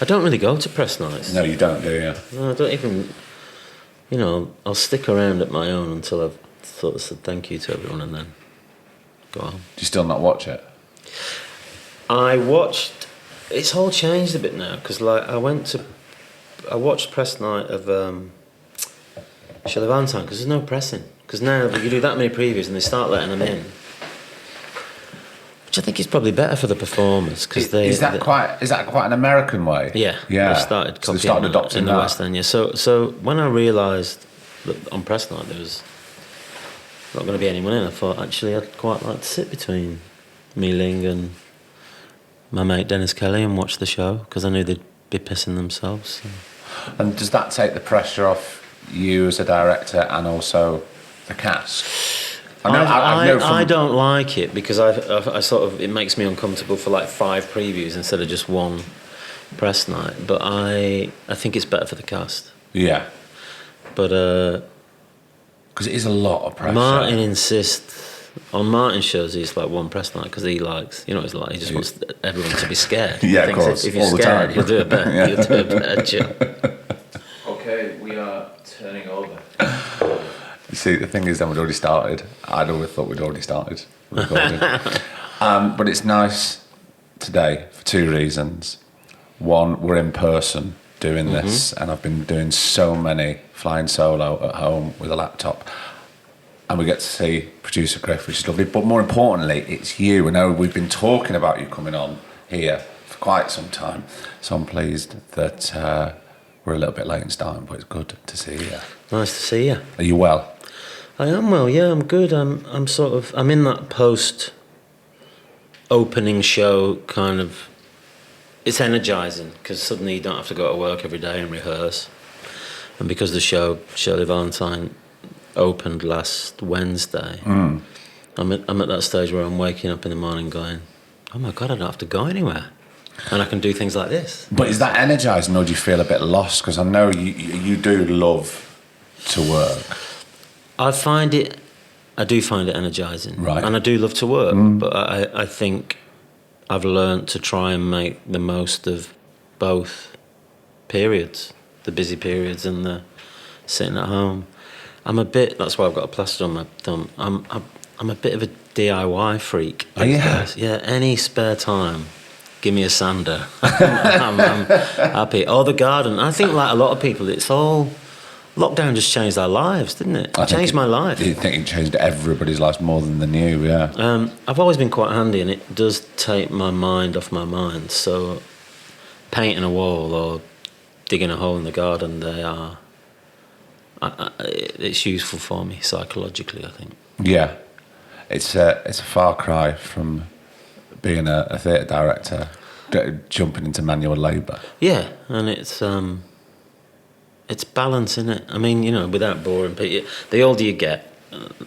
I don't really go to press nights. No, you don't, do you? No, I don't even. I'll stick around at my own until I've sort of said thank you to everyone and then go on. Do you still not watch it? I watched. It's all changed a bit now because, like, I watched press night of Shirley Valentine because there's no pressing. Because now you do that many previews and they start letting them in, which I think is probably better for the performers because Is that quite an American way? Yeah. Yeah. They started copying so they started adopting in the that. West End. Yeah. So when I realised that on press night there was not going to be anyone in, I thought actually I'd quite like to sit between Mi Ling and my mate Dennis Kelly and watch the show because I knew they'd be pissing themselves. So. And does that take the pressure off you as a director and also the cast? I don't like it because I sort of, it makes me uncomfortable for like 5 previews instead of just one press night. But I think it's better for the cast. Yeah. But because it is a lot of pressure. Martin insists on Martin's shows. He's like one press night because he likes, he's like he just wants everyone to be scared. Yeah, of course. If you're all scared, the time. you'll do a better. Yeah. You'll do a better job. Okay, we are turning over. You see, the thing is, then we'd already started. I'd always thought we'd already started recording. But it's nice today for 2 reasons. One, we're in person doing this, and I've been doing so many flying solo at home with a laptop. And we get to see producer Griff, which is lovely. But more importantly, it's you. I know we've been talking about you coming on here for quite some time. So I'm pleased that we're a little bit late in starting, but it's good to see you. Nice to see you. Are you well? I am well. Yeah, I'm good. I'm in that post opening show kind of. It's energising because suddenly you don't have to go to work every day and rehearse, and because the show Shirley Valentine opened last Wednesday, I'm at that stage where I'm waking up in the morning going, oh my God, I don't have to go anywhere. And I can do things like this. But is that energising or do you feel a bit lost? Because I know you do love to work. I do find it energising. Right. And I do love to work, but I think I've learnt to try and make the most of both periods, the busy periods and the sitting at home. That's why I've got a plaster on my thumb. I'm a bit of a DIY freak. Oh, yeah? Yeah, any spare time, give me a sander. I'm happy. Or the garden. I think like a lot of people, lockdown just changed our lives, didn't it? It changed my life. I think it changed everybody's lives more than the new, yeah. I've always been quite handy and it does take my mind off my mind. So painting a wall or digging a hole in the garden, it's useful for me psychologically, I think. Yeah. It's a far cry from being a theatre director, jumping into manual labour. Yeah, and it's balance, isn't it? I mean, without boring people, the older you get,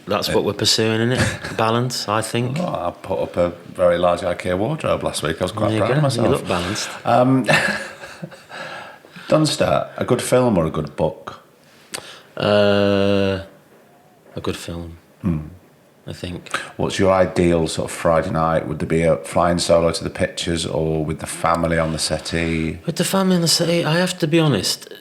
that's what we're pursuing, isn't it? Balance, I think. Oh, I put up a very large IKEA wardrobe last week. I was quite proud of myself. You look balanced. Dunster, a good film or a good book? A good film, I think. What's your ideal sort of Friday night? Would there be a flying solo to the pictures or with the family on the settee? With the family on the settee, I have to be honest,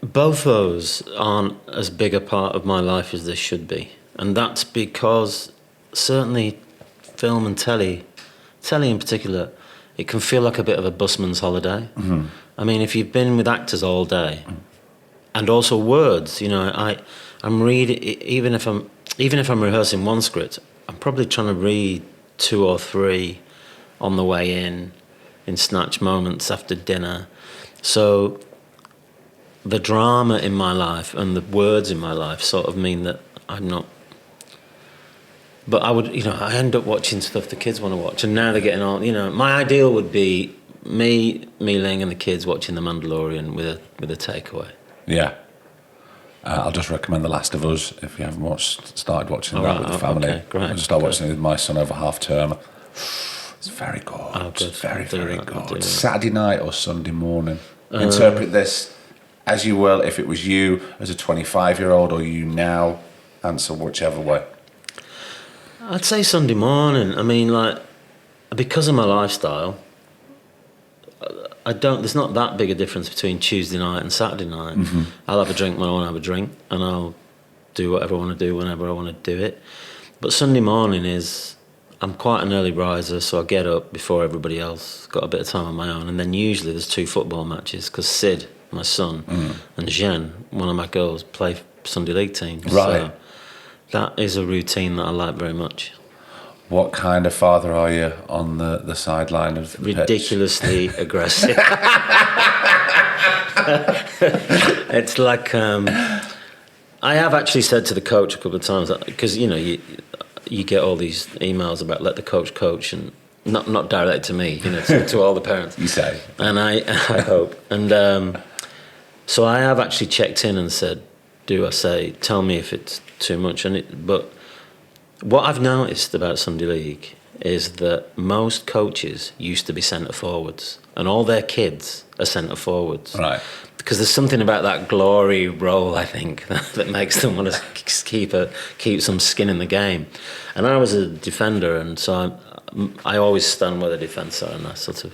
both those aren't as big a part of my life as they should be. And that's because certainly film and telly in particular, it can feel like a bit of a busman's holiday. Mm-hmm. I mean, if you've been with actors all day, and also words, I'm reading, even if I'm rehearsing one script, I'm probably trying to read 2 or 3 on the way in snatch moments after dinner. So the drama in my life and the words in my life sort of mean that I'm not. But I end up watching stuff the kids want to watch, and now they're getting on. My ideal would be Mi Ling and the kids watching The Mandalorian with a takeaway. Yeah. I'll just recommend The Last of Us if you haven't started watching that with the family. Okay, great. I just started watching it with my son over half term. It's very good. Oh, good. Very, very I'll do good. that. Saturday night or Sunday morning. Interpret this as you will if it was you as a 25-year-old or you now. Answer whichever way. I'd say Sunday morning. I mean, like, because of my lifestyle, I don't. There's not that big a difference between Tuesday night and Saturday night. I'll have a drink when I want to have a drink, and I'll do whatever I want to do whenever I want to do it. But Sunday morning is, I'm quite an early riser, so I get up before everybody else, got a bit of time on my own, and then usually there's 2 football matches because Sid, my son, and Jen, one of my girls, play Sunday league teams. Right. So that is a routine that I like very much. What kind of father are you on the sideline of the Ridiculously aggressive. It's like I have actually said to the coach a couple of times, because you get all these emails about let the coach, and not direct to me, to all the parents. You say, and I hope, and so I have actually checked in and said, do I say, tell me if it's too much, but what I've noticed about Sunday League is that most coaches used to be centre forwards, and all their kids are centre forwards. Right. Because there's something about that glory role, I think, that makes them want to keep some skin in the game. And I was a defender, and so I always stand where the defence are, and I sort of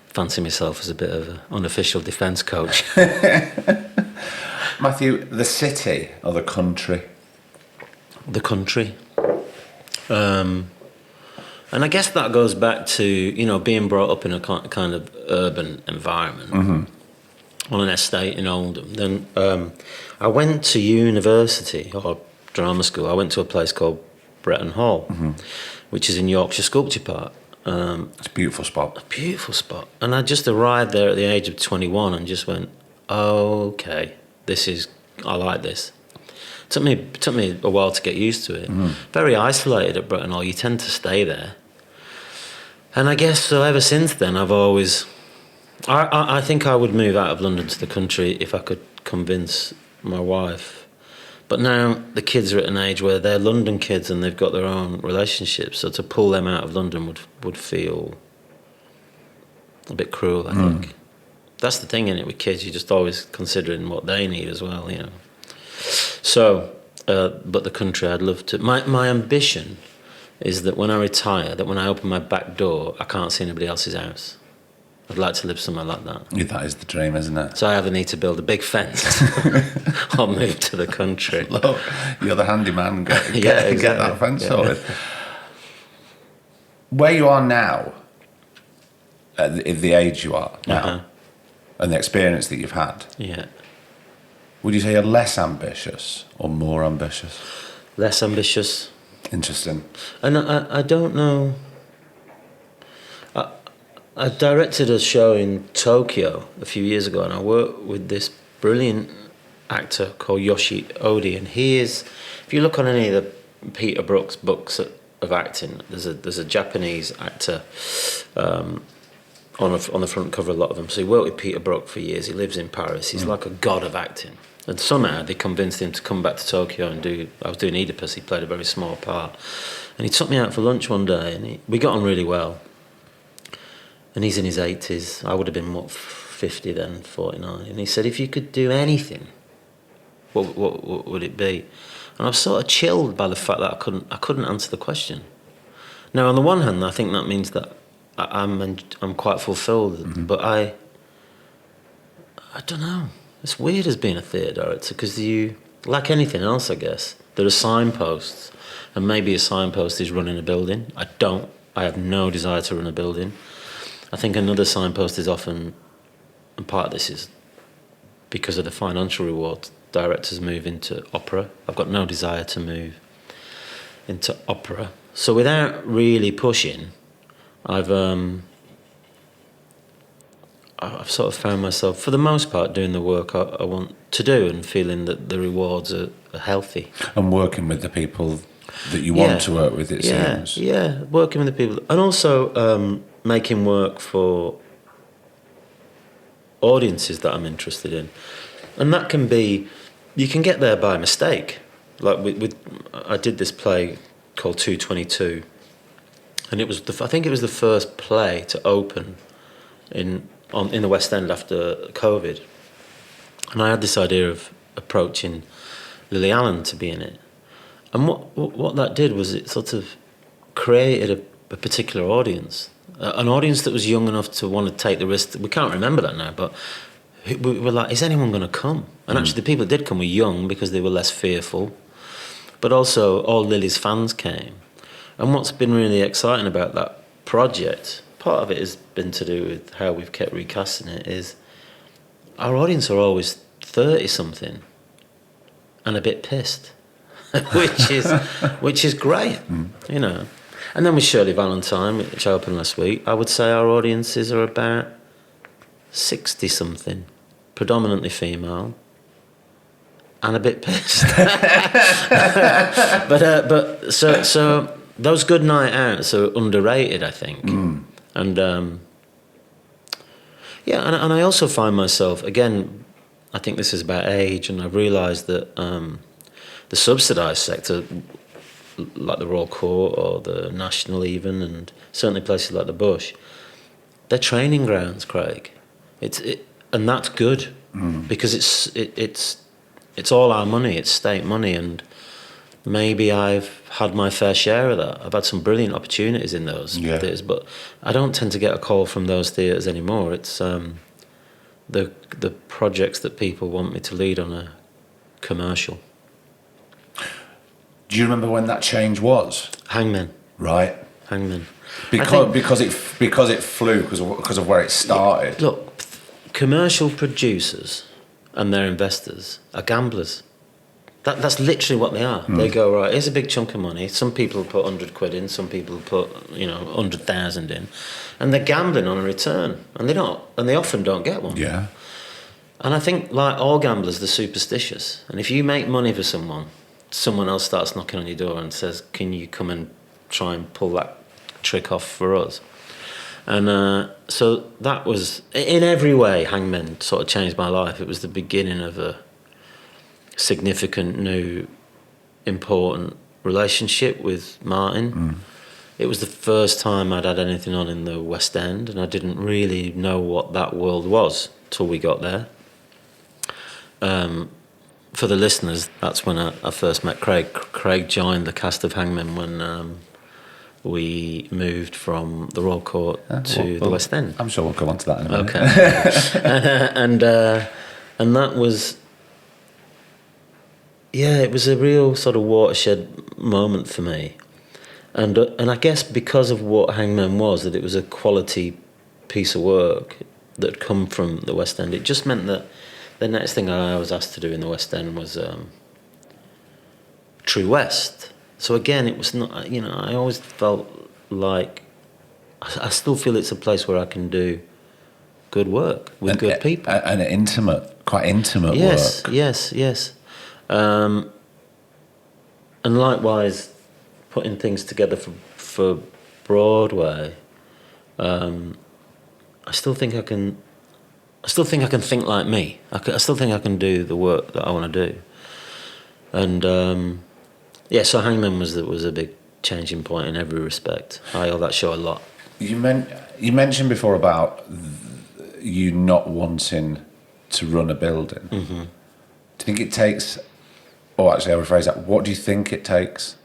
fancy myself as a bit of an unofficial defence coach. Matthew, the city or the country? The country. And I guess that goes back to, being brought up in a kind of urban environment. On an estate in Oldham. Then I went to university or drama school. I went to a place called Bretton Hall, which is in Yorkshire Sculpture Park. It's a beautiful spot. A beautiful spot. And I just arrived there at the age of 21 and just went, oh, okay, I like this. Took me a while to get used to it. Very isolated at Bretton Hall. You tend to stay there. And I guess so ever since then I've always... I think I would move out of London to the country if I could convince my wife. But now the kids are at an age where they're London kids and they've got their own relationships, so to pull them out of London would feel a bit cruel, I think. That's the thing, isn't it, with kids? You're just always considering what they need as well, So, but the country I'd love to... My ambition is that when I retire, that when I open my back door, I can't see anybody else's house. I'd like to live somewhere like that. Yeah, that is the dream, isn't it? So I either need to build a big fence or move to the country. Look, you're the handyman. Get that fence sorted. Where you are now, at the age you are now, and the experience that you've had, would you say you're less ambitious or more ambitious? Less ambitious. Interesting. And I don't know... I directed a show in Tokyo a few years ago, and I worked with this brilliant actor called Yoshi Odi, and he is, if you look on any of the Peter Brook's books of acting, there's a Japanese actor on the front cover of a lot of them. So he worked with Peter Brook for years. He lives in Paris. He's like a god of acting. And somehow they convinced him to come back to Tokyo and I was doing Oedipus. He played a very small part. And he took me out for lunch one day, and we got on really well. And he's in his 80s. I would have been, 50 then, 49. And he said, if you could do anything, what would it be? And I was sort of chilled by the fact that I couldn't answer the question. Now, on the one hand, I think that means that I'm quite fulfilled. But I don't know. It's weird as being a theatre director, because like anything else, I guess, there are signposts. And maybe a signpost is running a building. I have no desire to run a building. I think another signpost is often, and part of this is because of the financial reward, directors move into opera. I've got no desire to move into opera. So without really pushing, I've sort of found myself, for the most part, doing the work I want to do and feeling that the rewards are healthy. And working with the people that you want to work with, it seems. Yeah, working with the people. And also... making work for audiences that I'm interested in, and that can be, you can get there by mistake. Like I did this play called 222, and it was I think it was the first play to open in the West End after COVID, and I had this idea of approaching Lily Allen to be in it, and what that did was it sort of created a particular audience. An audience that was young enough to want to take the risk. We can't remember that now, but we were like, is anyone going to come? And actually, the people that did come were young because they were less fearful. But also, all Lily's fans came. And what's been really exciting about that project, part of it has been to do with how we've kept recasting it, is our audience are always 30-something and a bit pissed, which is great, you know. And then with Shirley Valentine, which opened last week, I would say our audiences are about 60-something, predominantly female, and a bit pissed. but so those good night outs are underrated, I think. And and I also find myself, again, I think this is about age, and I've realised that the subsidised sector, like the Royal Court or the National even, and certainly places like the Bush, they're training grounds, Craig. And that's good because it's all our money, it's state money, and maybe I've had my fair share of that. I've had some brilliant opportunities in those theatres, but I don't tend to get a call from those theatres anymore. It's the projects that people want me to lead on a commercial. Do you remember when that change was? Hangman. Right. Hangman. Because it flew because of where it started. Look, commercial producers and their investors are gamblers. That's literally what they are. They go, right, here's a big chunk of money. Some people put 100 quid in, some people put 100,000 in, and they're gambling on a return, and they often don't get one. Yeah. And I think, like all gamblers, they're superstitious. And if you make money for someone else starts knocking on your door and says, can you come and try and pull that trick off for us? And so that was, in every way, Hangman sort of changed my life. It was the beginning of a significant, new, important relationship with Martin. It was the first time I'd had anything on in the West End, and I didn't really know what that world was till we got there. For the listeners, that's when I first met Craig. Craig joined the cast of Hangman when we moved from the Royal Court to the West End. I'm sure we'll come on to that in a minute. Okay. And that was, it was a real sort of watershed moment for me. And I guess because of what Hangman was, that it was a quality piece of work that had come from the West End, it just meant that the next thing I was asked to do in the West End was True West. So again, it was not, I always felt like, I still feel it's a place where I can do good work with good people. And quite intimate work. Yes. And likewise, putting things together for Broadway, I still think I can think like me. I still think I can do the work that I want to do. And so Hangman was a big changing point in every respect. I owe that show a lot. You mentioned before about you not wanting to run a building. Do you think it takes, or actually I'll rephrase that, what do you think it takes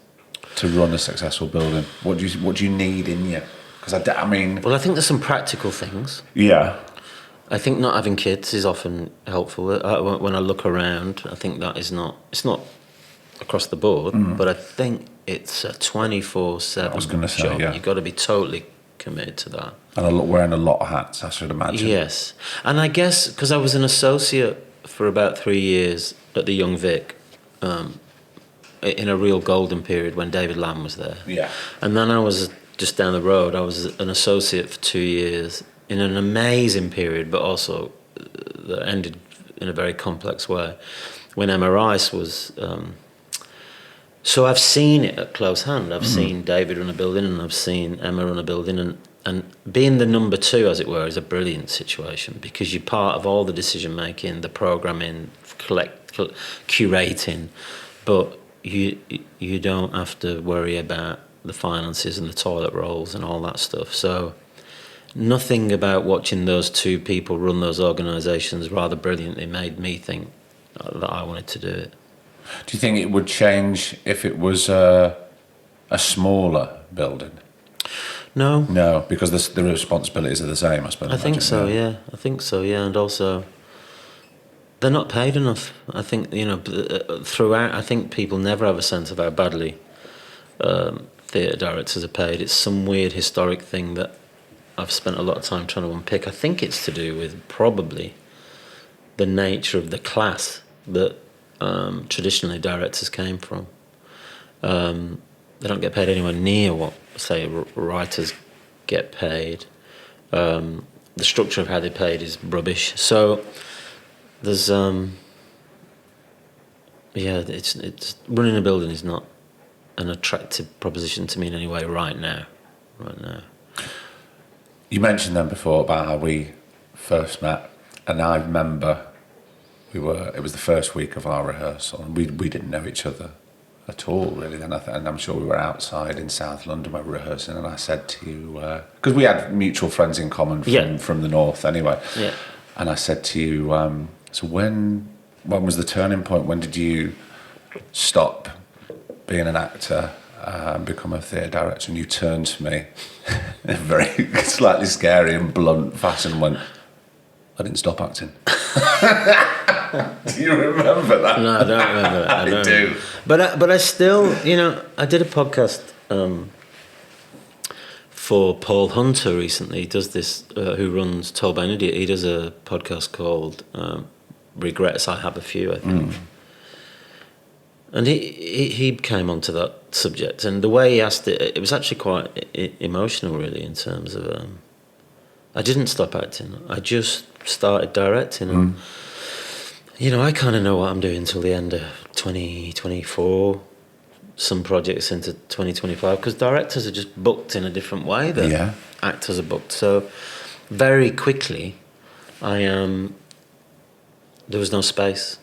to run a successful building? What do you need in you? Because I mean... Well, I think there's some practical things. Yeah. I think not having kids is often helpful. When I look around, I think that it's not across the board, but I think it's a 24/7 job. Yeah. You've got to be totally committed to that. And wearing a lot of hats, I should imagine. Yes. And I guess because I was an associate for about 3 years at the Young Vic, in a real golden period when David Lamb was there. Yeah. And then I was just down the road. I was an associate for 2 years in an amazing period, but also that ended in a very complex way, when Emma Rice was... So I've seen it at close hand. I've seen David run a building, and I've seen Emma run a building, and being the number two, as it were, is a brilliant situation because you're part of all the decision making, the programming, curating, but you don't have to worry about the finances and the toilet rolls and all that stuff. So nothing about watching those two people run those organisations rather brilliantly made me think that I wanted to do it. Do you think it would change if it was a smaller building? No. No, because the responsibilities are the same, I suppose. I think so, yeah. I think so, yeah. And also, they're not paid enough. I think, throughout, I think people never have a sense of how badly theatre directors are paid. It's some weird historic thing that I've spent a lot of time trying to unpick. I think it's to do with probably the nature of the class that traditionally directors came from. They don't get paid anywhere near what, say, writers get paid. The structure of how they're paid is rubbish. So there's, it's running a building is not an attractive proposition to me in any way right now. You mentioned them before about how we first met, and I remember it was the first week of our rehearsal, and we didn't know each other at all, really. Then and I'm sure we were outside in South London when we were rehearsing, and I said to you, because we had mutual friends in common from the north anyway, and I said to you, so when was the turning point? When did you stop being an actor and become a theatre director? And you turned to me in a very slightly scary and blunt fashion and went, I didn't stop acting. Do you remember that? No, I don't remember that. I do. But I still, I did a podcast for Paul Hunter recently. He does this, who runs Toll by an Idiot. He does a podcast called Regrets I Have a Few, I think. And he came onto that subject, and the way he asked it was actually quite emotional, really, in terms of I didn't stop acting. I just started directing, and I kind of know what I'm doing till the end of 2024. Some projects into 2025, because directors are just booked in a different way than actors are booked. So very quickly, there was no space.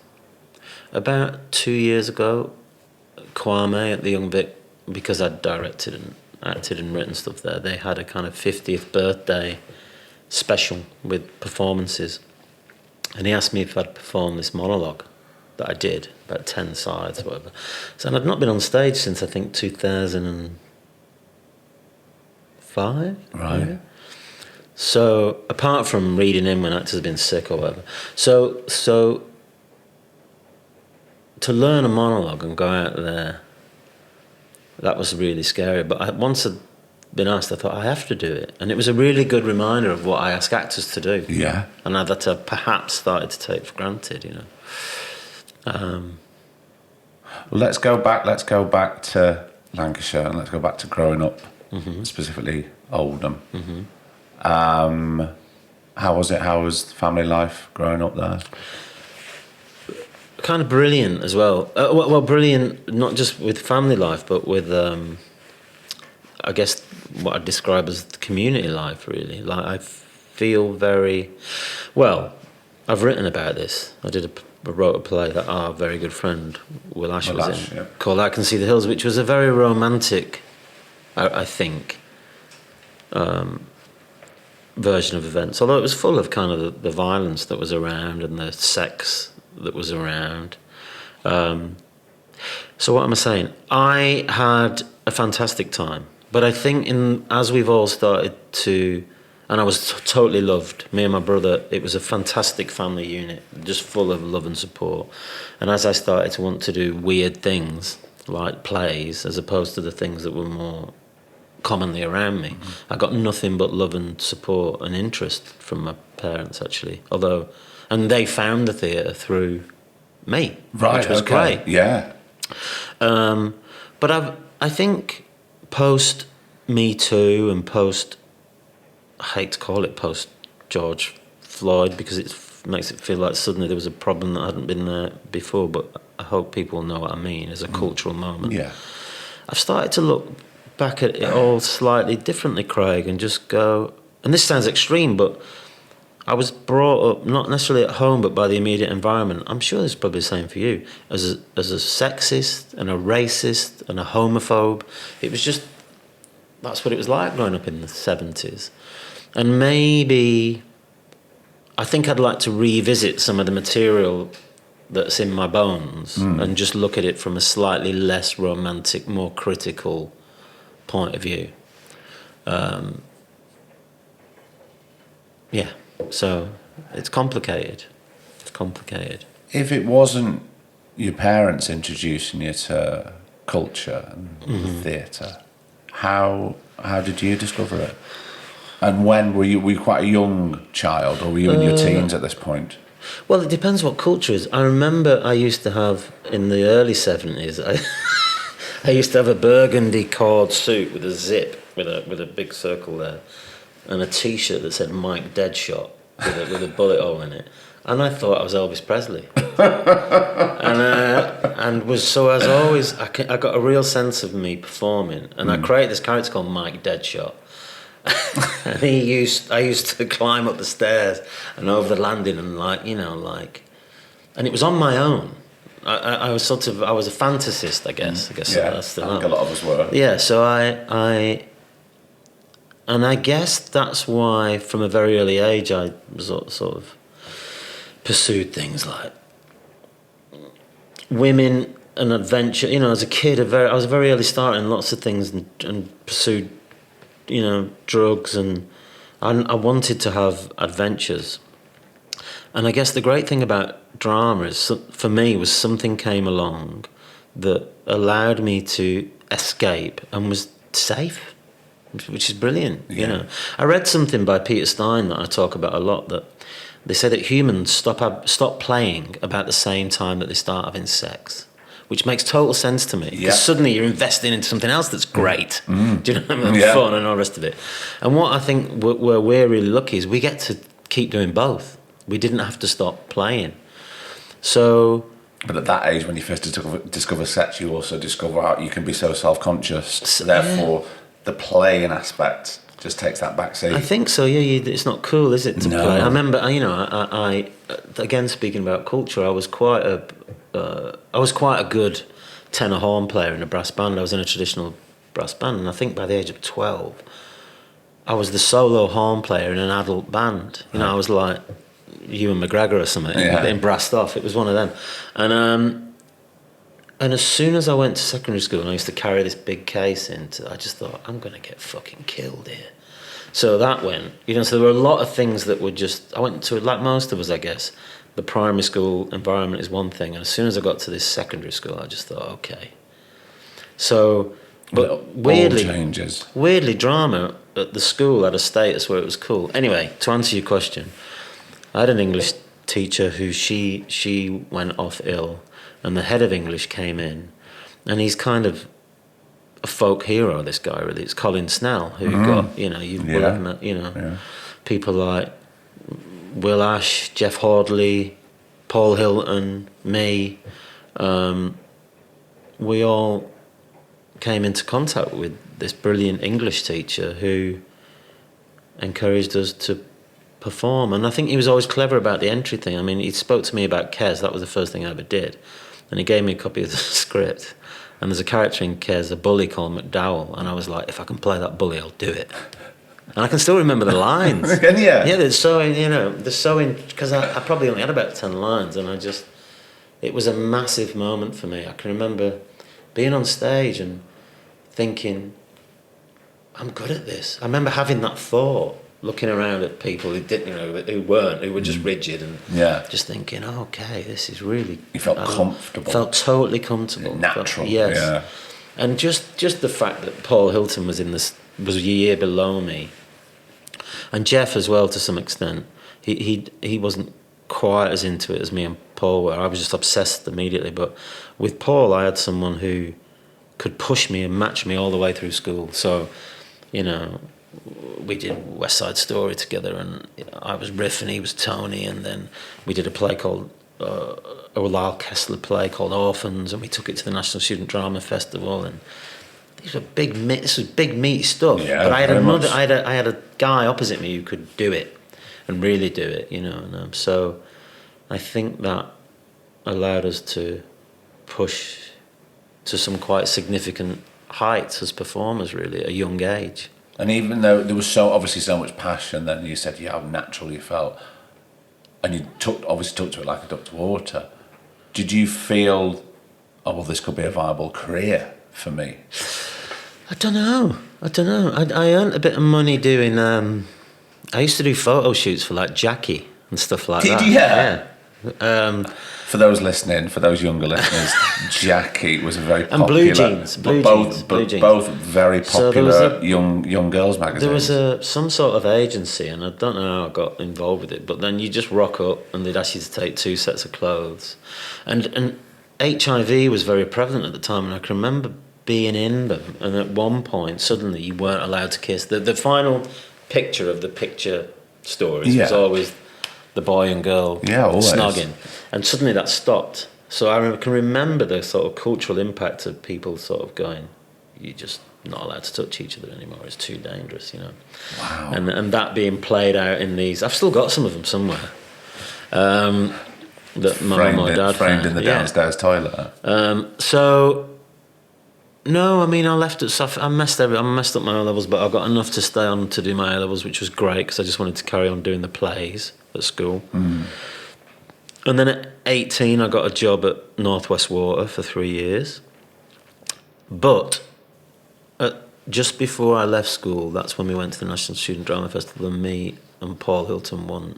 About 2 years ago, Kwame at the Young Vic, because I'd directed and acted and written stuff there, they had a kind of 50th birthday special with performances. And he asked me if I'd perform this monologue that I did, about 10 sides or whatever. So, and I'd not been on stage since, I think, 2005. Right. Maybe. So, apart from reading in when actors have been sick or whatever. So to learn a monologue and go out there, that was really scary. But once I'd been asked, I thought, I have to do it. And it was a really good reminder of what I ask actors to do. Yeah. And that I perhaps started to take for granted, Let's go back to Lancashire, and let's go back to growing up, specifically Oldham. How was it? How was family life growing up there? Kind of brilliant as well. Well, brilliant not just with family life, but with, I guess, what I'd describe as the community life, really. Like, I feel very... Well, I've written about this. I wrote a play that our very good friend Will Ash was in, called I Can See the Hills, which was a very romantic, I think, version of events. Although it was full of kind of the violence that was around and the sex that was around. So what am I saying? I had a fantastic time, but I think as we've all started to, and I was totally loved, me and my brother, it was a fantastic family unit, just full of love and support. And as I started to want to do weird things, like plays, as opposed to the things that were more commonly around me, I got nothing but love and support and interest from my parents, actually. And they found the theatre through me, which was great. Yeah. But I think post Me Too and post, I hate to call it post George Floyd, because it makes it feel like suddenly there was a problem that hadn't been there before, but I hope people know what I mean as a cultural moment. Yeah. I've started to look back at it all slightly differently, Craig, and just go, and this sounds extreme, but I was brought up, not necessarily at home, but by the immediate environment. I'm sure it's probably the same for you. As a sexist and a racist and a homophobe. It was just, that's what it was like growing up in the 70s. And maybe, I think I'd like to revisit some of the material that's in my bones and just look at it from a slightly less romantic, more critical point of view. Yeah, so it's complicated. It's complicated. If it wasn't your parents introducing you to culture and theatre, how did you discover it? And when were you quite a young child, or were you in your teens at this point? Well, it depends what culture is. I remember I used to have, in the early 70s, I used to have a burgundy cord suit with a zip, with a big circle there, and a T-shirt that said Mike Deadshot with a bullet hole in it. And I thought I was Elvis Presley. and was so as always, I got a real sense of me performing, and I created this character called Mike Deadshot. And I used to climb up the stairs and over the landing and and it was on my own. I was a fantasist, I guess. Yeah, I think a lot of us were. Yeah, so I guess that's why from a very early age I sort of pursued things like women and adventure. You know, as a kid, I was a very early starter in lots of things and pursued, drugs, and I wanted to have adventures. And I guess the great thing about drama is, for me, was something came along that allowed me to escape and was safe, which is brilliant. Yeah. I read something by Peter Stein that I talk about a lot, that they say that humans stop playing about the same time that they start having sex, which makes total sense to me, because suddenly you're investing into something else that's great. Do you know what I mean? Yeah. Fun and all the rest of it. And what I think where we're really lucky is we get to keep doing both. We didn't have to stop playing. So... But at that age, when you first discover sex, you also discover how you can be so self-conscious. Therefore, the playing aspect just takes that back seat. I think so, yeah. It's not cool, is it, to No. play? I remember, I again, speaking about culture, I was quite a good tenor horn player in a brass band. I was in a traditional brass band, and I think by the age of 12, I was the solo horn player in an adult band. I was like Ewan McGregor or something, in Brassed Off. It was one of them. And as soon as I went to secondary school and I used to carry this big case I just thought, I'm going to get fucking killed here. So that went, so there were a lot of things that were just, I went to, like most of us, I guess, the primary school environment is one thing, and as soon as I got to this secondary school, I just thought, okay. So, but weirdly, drama at the school had a status where it was cool. Anyway, to answer your question, I had an English teacher who she went off ill, and the head of English came in, and he's kind of a folk hero, this guy, really. It's Colin Snell, who got, you will have met, people like Will Ash, Jeff Hordley, Paul Hilton, me. We all came into contact with this brilliant English teacher who encouraged us to perform. And I think he was always clever about the entry thing. I mean, he spoke to me about Kes. That was the first thing I ever did. And he gave me a copy of the script. And there's a character in Kes, a bully called McDowell. And I was like, if I can play that bully, I'll do it. And I can still remember the lines. Yeah, they're so in, because I probably only had about 10 lines. And it was a massive moment for me. I can remember being on stage and thinking, I'm good at this. I remember having that thought, looking around at people who didn't, who were just rigid, and just thinking, okay, this is really. You felt comfortable. Felt totally comfortable. Natural. Yes. Yeah. And just the fact that Paul Hilton was was a year below me, and Jeff as well to some extent. He wasn't quite as into it as me and Paul were. I was just obsessed immediately. But with Paul, I had someone who could push me and match me all the way through school. So, we did West Side Story together, and I was Riff and he was Tony, and then we did a play called a Lyle Kessler play called Orphans, and we took it to the National Student Drama Festival, and this was big meaty stuff. Yeah, but I had I had a guy opposite me who could do it and really do it, and so I think that allowed us to push to some quite significant heights as performers, really, at a young age. And even though there was so much passion, then you said how natural you felt, and you took to it like a duck to water. Did you feel, this could be a viable career for me? I don't know. I earned a bit of money doing. I used to do photo shoots for like Jackie and stuff like that. Did you? Yeah. For those listening, for those younger listeners, Jackie was a very popular... And Blue Jeans. Both very So there popular was young girls magazines. There was some sort of agency, and I don't know how I got involved with it, but then you just rock up and they'd ask you to take 2 sets of clothes. And HIV was very prevalent at the time, and I can remember being in them, and at one point, suddenly you weren't allowed to kiss. The final picture of the picture stories was always the boy and girl snogging, and suddenly that stopped. So I can remember the sort of cultural impact of people sort of going, you're just not allowed to touch each other anymore, it's too dangerous, you know. Wow. And that being played out in these, I've still got some of them somewhere, that mum and my dad framed found. in the downstairs toilet. So no, I mean, I left at stuff. I messed up my O levels, but I got enough to stay on to do my A levels, which was great because I just wanted to carry on doing the plays at school. And then at 18, I got a job at Northwest Water for 3 years. But just before I left school, that's when we went to the National Student Drama Festival, and me and Paul Hilton won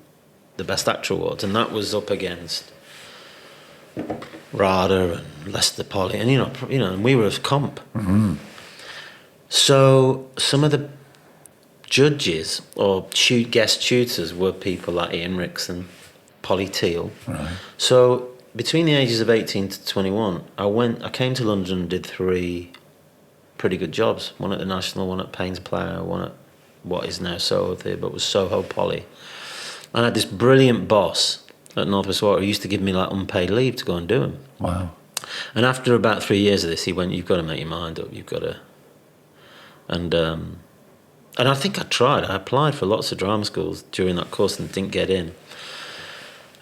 the Best Actor Awards, and that was up against Rada and Lester Polly, and you know, and we were a comp. So some of the judges or guest tutors were people like Ian Ricks and Polly Teal. Right. So between the ages of 18 to 21, I came to London and did 3 pretty good jobs. One at the National, one at Payne's Plough, one at what is now Soho Theatre, but was Soho Poly. And I had this brilliant boss at Northwest Water who used to give me like unpaid leave to go and do them. Wow. And after about 3 years of this, he went, you've got to make your mind up, you've got to... And I think I tried. I applied for lots of drama schools during that course and didn't get in.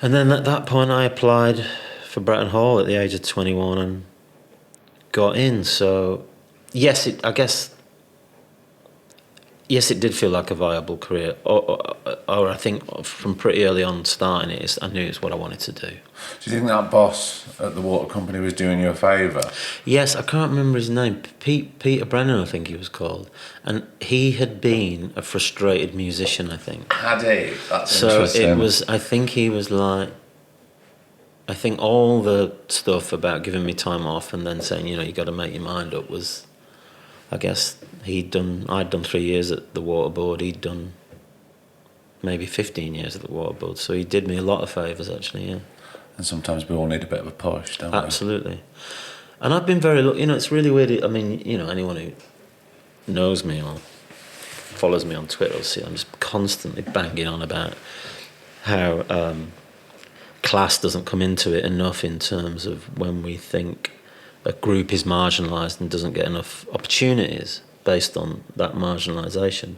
And then at that point, I applied for Bretton Hall at the age of 21 and got in. So, yes, it did feel like a viable career. Or I think from pretty early on starting it, I knew it's what I wanted to do. Do you think that boss at the water company was doing you a favour? Yes, I can't remember his name. Peter Brennan, I think he was called. And he had been a frustrated musician, I think. Had he? That's so interesting. So it was, I think he was like, I think all the stuff about giving me time off and then saying, you got to make your mind up was, I guess I'd done 3 years at the water board, he'd done maybe 15 years at the water board, so he did me a lot of favours actually, yeah. And sometimes we all need a bit of a push, don't we? Absolutely. And I've been very lucky, it's really weird, I mean, anyone who knows me or follows me on Twitter will see I'm just constantly banging on about how class doesn't come into it enough in terms of when we think a group is marginalised and doesn't get enough opportunities based on that marginalisation.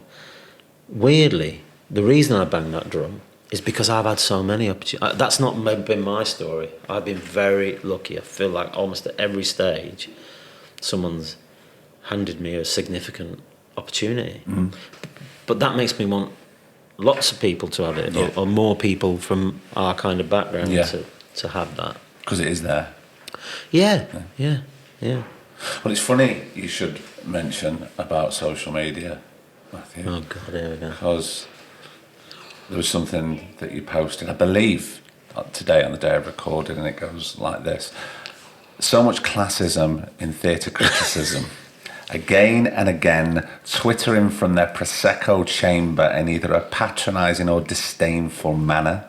Weirdly, the reason I bang that drum is because I've had so many opportunities. That's not been my story. I've been very lucky. I feel like almost at every stage, someone's handed me a significant opportunity. But that makes me want lots of people to have it, or more people from our kind of background to have that. Because it is there. Yeah. Well, it's funny you should mention about social media, Matthew. Oh God, here we go. Because there was something that you posted, I believe, today on the day of recording, and it goes like this. So much classism in theatre criticism. Again and again, twittering from their Prosecco chamber in either a patronising or disdainful manner.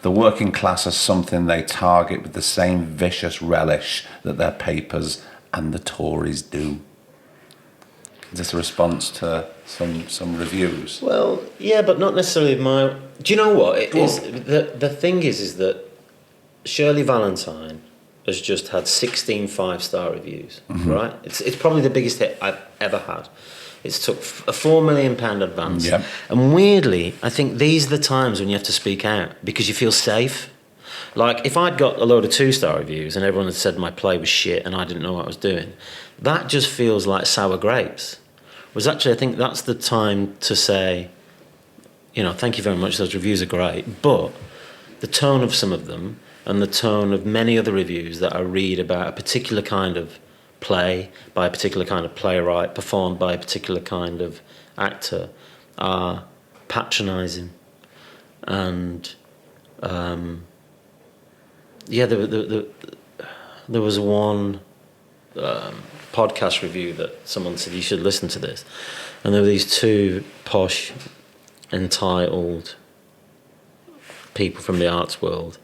The working class are something they target with the same vicious relish that their papers and the Tories do. Is this a response to some reviews? Well, yeah, but not necessarily my... Do you know what? The thing is that Shirley Valentine has just had 16 5-star reviews, right? It's probably the biggest hit I've ever had. It's took a £4 million advance. Yep. And weirdly, I think these are the times when you have to speak out because you feel safe. Like, if I'd got a load of 2-star reviews and everyone had said my play was shit and I didn't know what I was doing, that just feels like sour grapes. Whereas actually, I think that's the time to say, thank you very much, those reviews are great, but the tone of some of them and the tone of many other reviews that I read about a particular kind of play by a particular kind of playwright, performed by a particular kind of actor, are patronising. And there was one podcast review that someone said you should listen to this, and there were these two posh, entitled people from the arts world,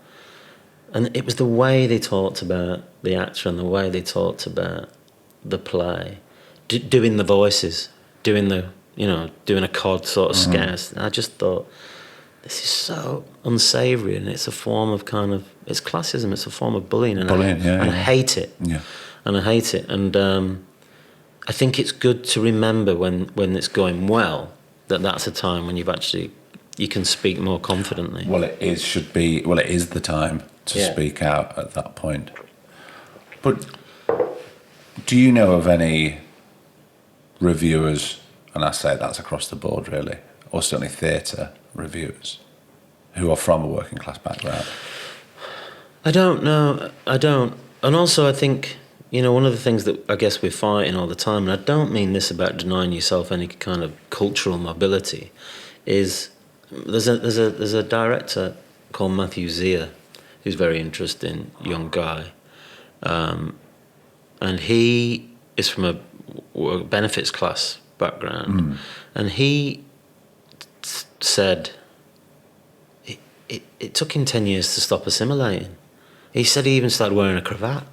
and it was the way they talked about the actor and the way they talked about the play, doing the voices, doing a cod sort of scarce. And I just thought, this is so unsavoury, and it's a form of it's classism, it's a form of bullying, and I hate it. Yeah. And I hate it. And I think it's good to remember when it's going well, that's a time when you can speak more confidently. Well, it is the time to speak out at that point. But do you know of any reviewers, and I say that's across the board really, or certainly theatre reviewers, who are from a working class background? I don't know. And also I think, one of the things that I guess we're fighting all the time, and I don't mean this about denying yourself any kind of cultural mobility, is there's a director called Matthew Dunster, who's a very interesting young guy, and he is from a benefits class background, and he said it took him 10 years to stop assimilating. He said he even started wearing a cravat.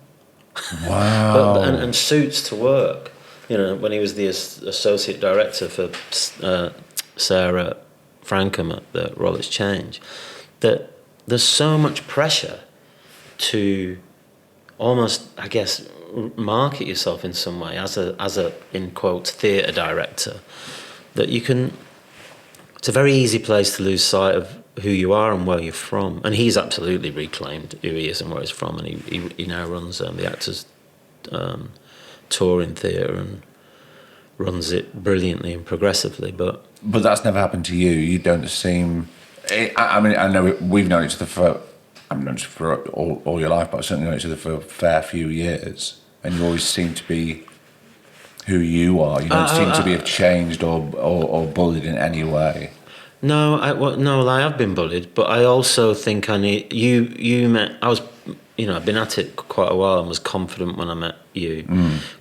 Wow. and suits to work. When he was the associate director for Sarah Frankham at the Royal Exchange, that there's so much pressure to almost, I guess, market yourself in some way as a in quotes theatre director, that it's a very easy place to lose sight of who you are and where you're from. And he's absolutely reclaimed who he is and where he's from, and he now runs the Actors Tour in theatre and runs it brilliantly and progressively. But that's never happened to you. You don't seem... I mean, I know we've known each other for all your life, but I've certainly known each other for a fair few years, and you always seem to be who you are. You don't seem to be changed or bullied in any way. No, I have been bullied, but I also think I need you met. I was, I've been at it quite a while and was confident when I met you,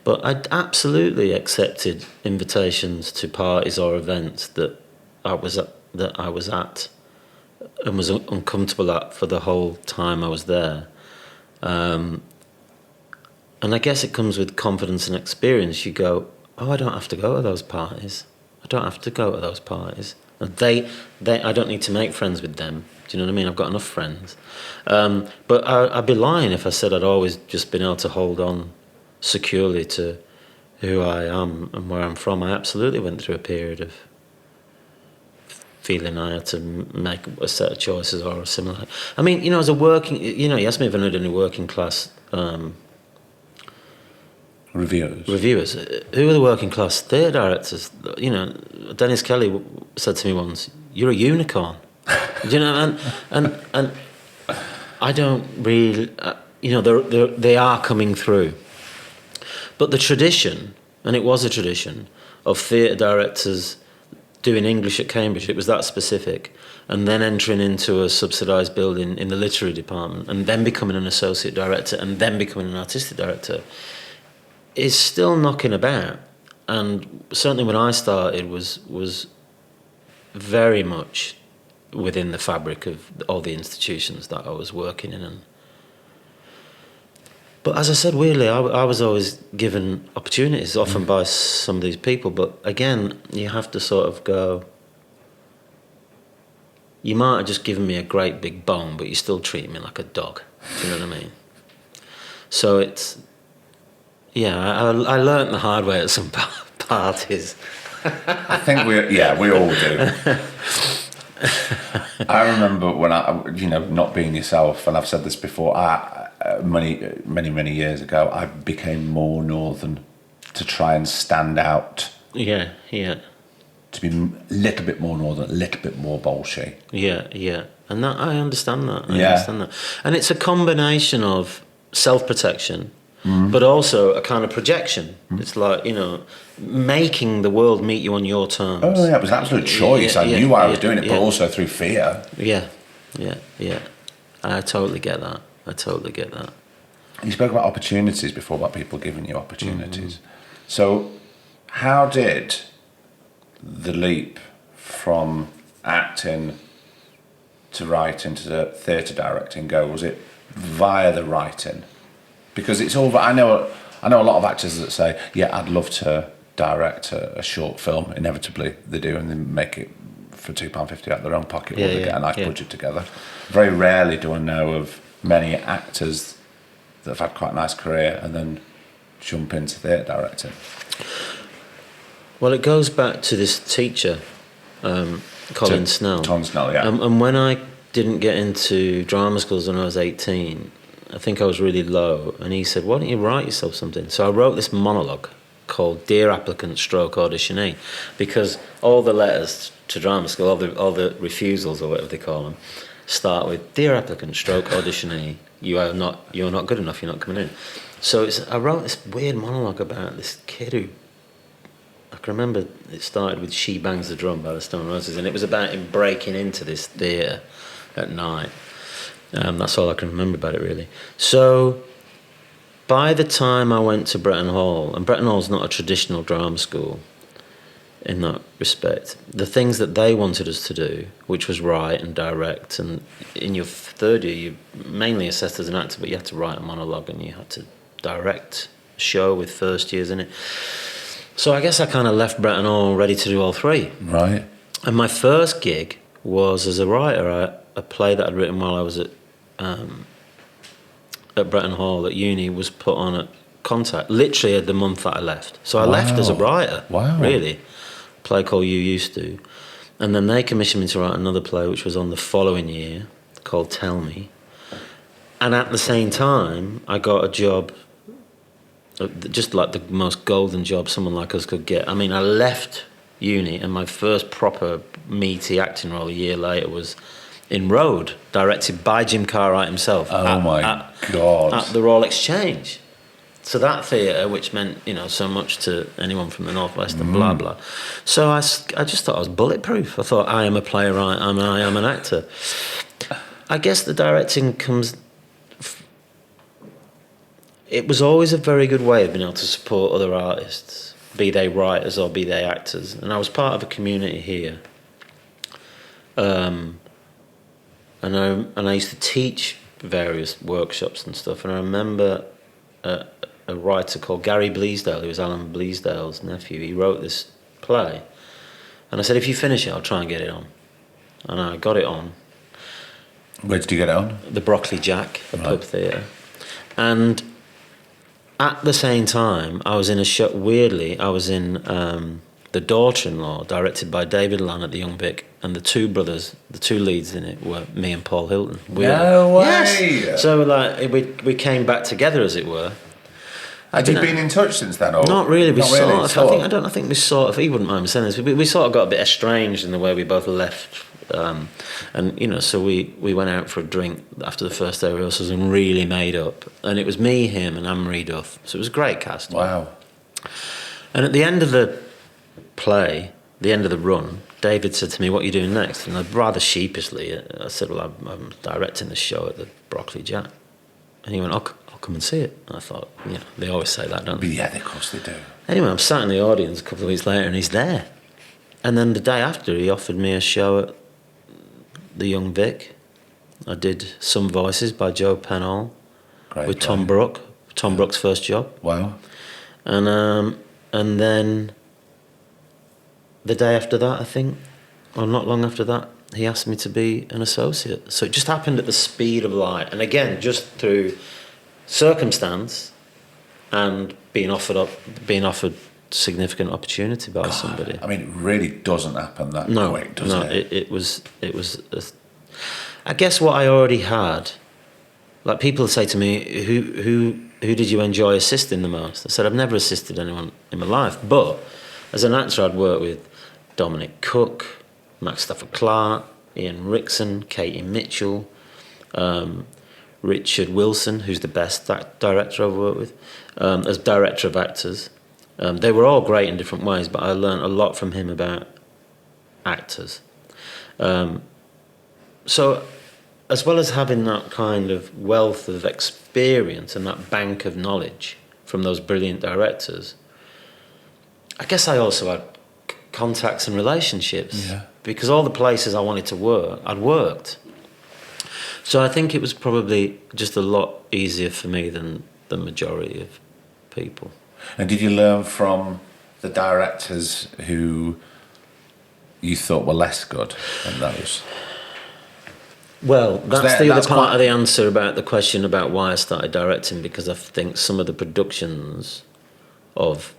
but I absolutely accepted invitations to parties or events that I was at and was uncomfortable at for the whole time I was there. And I guess it comes with confidence and experience. You go, I don't have to go to those parties. And they I don't need to make friends with them. Do you know what I mean? I've got enough friends. But I'd be lying if I said I'd always just been able to hold on securely to who I am and where I'm from. I absolutely went through a period of feeling I had to make a set of choices or similar. I mean, as a working... you asked me if I knew any working class... Reviewers. Who are the working class theatre directors? Dennis Kelly said to me once, "You're a unicorn." And I don't really, they are coming through. But the tradition, and it was a tradition, of theatre directors doing English at Cambridge, it was that specific, and then entering into a subsidised building in the literary department, and then becoming an associate director, and then becoming an artistic director, is still knocking about, and certainly when I started was very much within the fabric of all the institutions that I was working in. But as I said, weirdly, I was always given opportunities, often by some of these people, but again, you have to sort of go, you might have just given me a great big bone, but you still treat me like a dog. Do you know what I mean? So it's... yeah, I learnt the hard way at some parties. I think we all do. I remember when not being yourself, and I've said this before, many years ago, I became more northern to try and stand out. Yeah. To be a little bit more northern, a little bit more Bolshe. Yeah. And that, I understand that. I understand that. And it's a combination of self-protection, but also a kind of projection. It's like, making the world meet you on your terms. Oh, yeah, it was an absolute choice. I knew why I was doing it, but also through fear. Yeah. I totally get that. You spoke about opportunities before, about people giving you opportunities. So, how did the leap from acting to writing to theatre directing go? Was it via the writing? Because it's all. I know a lot of actors that say, "Yeah, I'd love to direct a short film." Inevitably, they do, and they make it for £2.50 out of their own pocket, or they get a nice budget together. Very rarely do I know of many actors that have had quite a nice career and then jump into theatre directing. Well, it goes back to this teacher, Colin Snell. Tom Snell, yeah. And when I didn't get into drama schools when I was 18, I think I was really low, and he said, why don't you write yourself something? So I wrote this monologue called Dear Applicant Stroke Auditionee, because all the letters to drama school, all the refusals or whatever they call them, start with Dear Applicant Stroke Auditionee, you're not good enough, you're not coming in. So I wrote this weird monologue about this kid who, I can remember it started with She Bangs the Drum by the Stone Roses, and it was about him breaking into this theatre at night. That's all I can remember about it, really. So by the time I went to Bretton Hall, and Bretton Hall's not a traditional drama school in that respect, the things that they wanted us to do, which was write and direct, and in your third year you mainly assessed as an actor, but you had to write a monologue and you had to direct a show with first years in it. So I guess I kind of left Bretton Hall ready to do all three. Right. And my first gig was as a writer. A play that I'd written while I was at Bretton Hall at uni was put on at Contact, literally the month that I left. So I left as a writer, really. A play called You Used To. And then they commissioned me to write another play, which was on the following year, called Tell Me. And at the same time, I got a job, just like the most golden job someone like us could get. I mean, I left uni, and my first proper meaty acting role a year later was in Road, directed by Jim Cartwright himself. Oh my God. At the Royal Exchange. So that theatre, which meant, so much to anyone from the Northwest and blah, blah. So I just thought I was bulletproof. I thought, I am a playwright, I am an actor. I guess the directing comes... It was always a very good way of being able to support other artists, be they writers or be they actors. And I was part of a community here. And I used to teach various workshops and stuff. And I remember a writer called Gary Bleasdale, who was Alan Bleasdale's nephew. He wrote this play. And I said, if you finish it, I'll try and get it on. And I got it on. Where did you get it on? The Broccoli Jack, the pub theatre. And at the same time, I was in a show, weirdly, I was in The Daughter-in-Law, directed by David Lann at the Young Vic, and the two brothers, the two leads in it, were me and Paul Hilton. No way! Yes. So we came back together, as it were. Had you been in touch since then? Or? Not really. I think we sort of. He wouldn't mind me saying this. We sort of got a bit estranged in the way we both left, and so we went out for a drink after the first day of rehearsals and really made up. And it was me, him, and Anne-Marie Duff. So it was a great cast. Wow. And at the end of the play, the end of the run, David said to me, "What are you doing next?" And I rather sheepishly, I said, "Well, I'm directing the show at the Broccoli Jack." And he went, I'll come and see it. And I thought, they always say that, don't they? But yeah, of course they do. Anyway, I'm sat in the audience a couple of weeks later and he's there. And then the day after, he offered me a show at the Young Vic. I did Some Voices by Joe Penhall with Tom Brook. Tom Brook's first job. Wow. And then the day after that, I think, or not long after that, he asked me to be an associate. So it just happened at the speed of light. And again, just through circumstance and being offered significant opportunity by somebody. I mean, it really doesn't happen that quick, does it? It was I guess what I already had, like people say to me, who did you enjoy assisting the most? I said, I've never assisted anyone in my life, but as an actor I'd worked with Dominic Cook, Max Stafford Clark, Ian Rickson, Katie Mitchell, Richard Wilson, who's the best director I've worked with, as director of actors. They were all great in different ways, but I learned a lot from him about actors. So, as well as having that kind of wealth of experience and that bank of knowledge from those brilliant directors, I guess I also had contacts and relationships. Yeah. Because all the places I wanted to work, I'd worked. So I think it was probably just a lot easier for me than the majority of people. And did you learn from the directors who you thought were less good than those? Well, that's the other that's part quite- of the answer about the question about why I started directing, because I think some of the productions of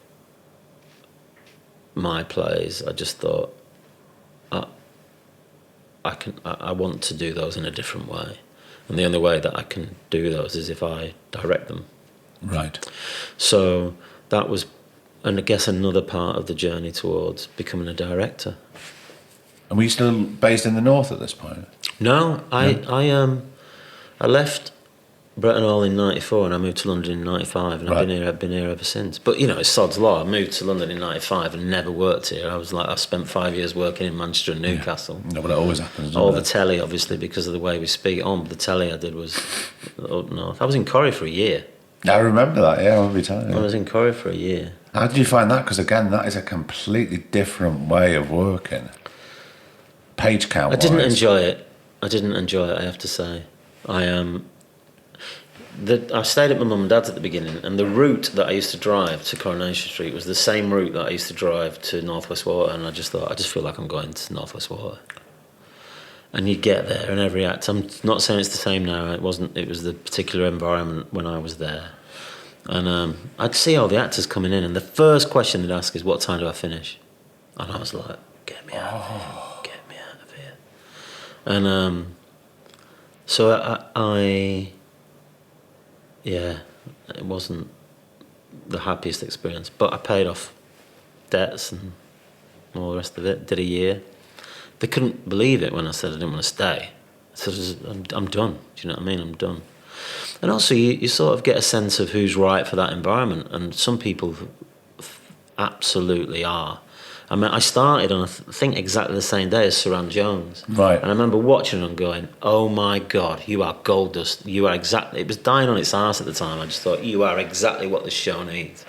my plays, I just thought, I want to do those in a different way. And the only way that I can do those is if I direct them. Right. So that was, and I guess, another part of the journey towards becoming a director. And were you still based in the north at this point? No, I left Bretton Hall in '94 and I moved to London in '95, and Right. I've been here ever since. But you know, it's sod's law. I moved to London in '95 and never worked here. I spent 5 years working in Manchester and Newcastle. No, but it always happens. doesn't All the it? telly, obviously, because of the way we speak on. The telly I did was up north. I was in Corrie for a year. I remember that, yeah, I remember you telling me. I was in Corrie for a year. How did you find that? Because again, that is a completely different way of working. Page count. I didn't enjoy it. I have to say. I stayed at my mum and dad's at the beginning, and the route that I used to drive to Coronation Street was the same route that I used to drive to North West Water, and I just thought, I just feel like I'm going to North West Water. And you get there, and every act, I'm not saying it's the same now, it was the particular environment when I was there. And I'd see all the actors coming in, and the first question they'd ask is, what time do I finish? And I was like, get me out of here. Get me out of here. And so yeah, it wasn't the happiest experience, but I paid off debts and all the rest of it. Did a year. They couldn't believe it when I said I didn't want to stay. I said, I'm done. Do you know what I mean? I'm done. And also, you sort of get a sense of who's right for that environment, and some people absolutely are. I mean, I started on, I think, exactly the same day as Saran Jones. Right. And I remember watching it and going, oh my God, you are gold dust. You are exactly, it was dying on its arse at the time. I just thought, you are exactly what the show needs.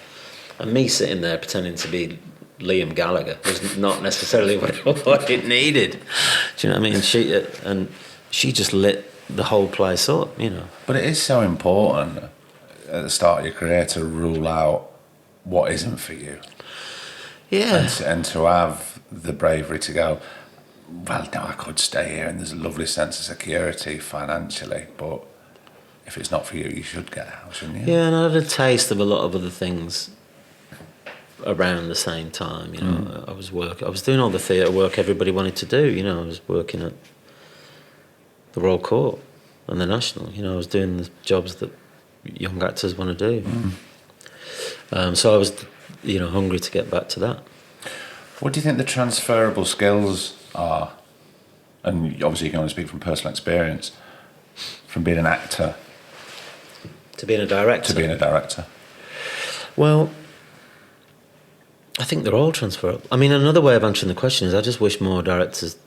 And me sitting there pretending to be Liam Gallagher was not necessarily what it needed. Do you know what I mean? She just lit the whole place up, you know. But it is so important at the start of your career to rule out what isn't for you. Yeah. And to have the bravery to go, well, no, I could stay here and there's a lovely sense of security financially, but if it's not for you, you should get out, shouldn't you? Yeah, and I had a taste of a lot of other things around the same time, you know. I was doing all the theatre work everybody wanted to do, you know. I was working at the Royal Court and the National, you know. I was doing the jobs that young actors want to do. So I was, you know, hungry to get back to that. What do you think the transferable skills are? And obviously you can only speak from personal experience, from being an actor To being a director. to being a director. Well, I think they're all transferable. I mean, another way of answering the question is I just wish more actors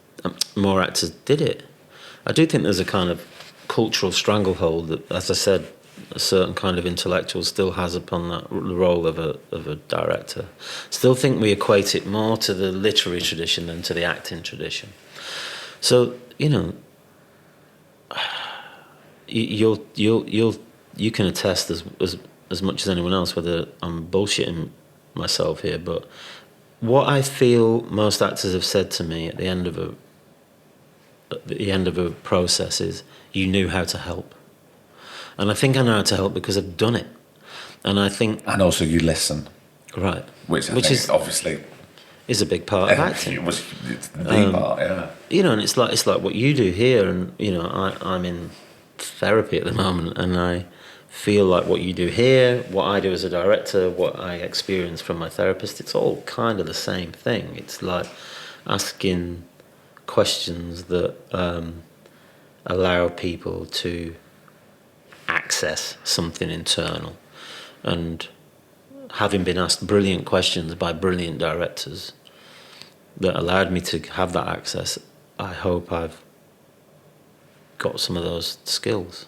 did it. I do think there's a kind of cultural stranglehold that, as I said, a certain kind of intellectual still has upon the role of a director. Still think we equate it more to the literary tradition than to the acting tradition. So, you know, you can attest as much as anyone else whether I'm bullshitting myself here, but what I feel most actors have said to me at the end of a process is, you knew how to help. And I think I know how to help because I've done it. And I think... And also you listen. Right. Which is obviously... is a big part of acting. It's the part, yeah. You know, and it's like what you do here, and, you know, I'm in therapy at the moment, and I feel like what you do here, what I do as a director, what I experience from my therapist, it's all kind of the same thing. It's like asking questions that allow people to access something internal. And having been asked brilliant questions by brilliant directors that allowed me to have that access, I hope I've got some of those skills.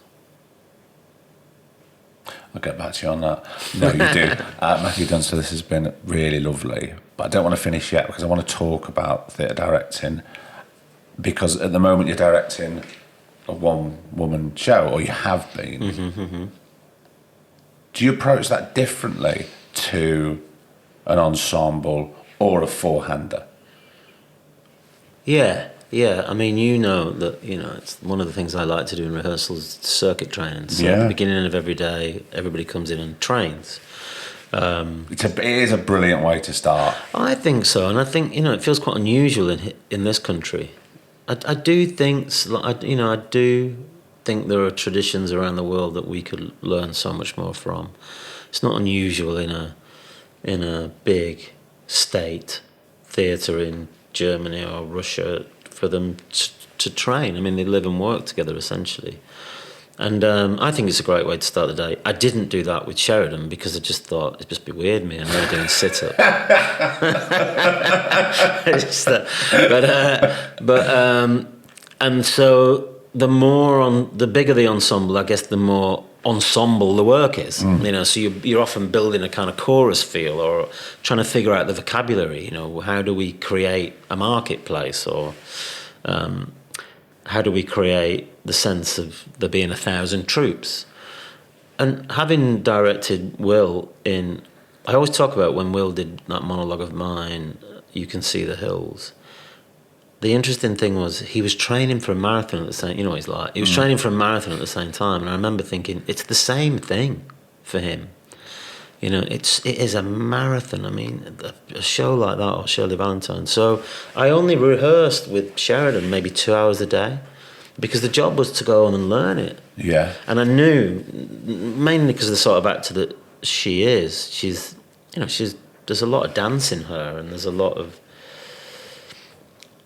I'll get back to you on that. No, you do. Matthew Dunster, this has been really lovely. But I don't want to finish yet because I want to talk about theatre directing. Because at the moment you're directing a one-woman show, or you have been. Mm-hmm. Do you approach that differently to an ensemble or a four-hander? Yeah. I mean, it's one of the things I like to do in rehearsals, circuit training. So at the beginning of every day, everybody comes in and trains. It is a brilliant way to start. I think so, and I think it feels quite unusual in this country. I do think there are traditions around the world that we could learn so much more from. It's not unusual in a big state theatre in Germany or Russia for them to train. I mean, they live and work together essentially. And I think it's a great way to start the day. I didn't do that with Sheridan because I just thought it'd just be weird me and her doing sit-up. And so the bigger the ensemble, I guess the more ensemble the work is. So you're often building a kind of chorus feel or trying to figure out the vocabulary. How do we create a marketplace, or how do we create the sense of there being 1,000 troops? And having directed Will I always talk about when Will did that monologue of mine, You Can See the Hills. The interesting thing was he was training for a marathon at the same. What he's like. He was training for a marathon at the same time, and I remember thinking it's the same thing for him. It is a marathon. I mean, a show like that, or Shirley Valentine. So I only rehearsed with Sheridan maybe 2 hours a day, because the job was to go on and learn it. Yeah. And I knew, mainly because of the sort of actor that she is. There's a lot of dance in her, and there's a lot of.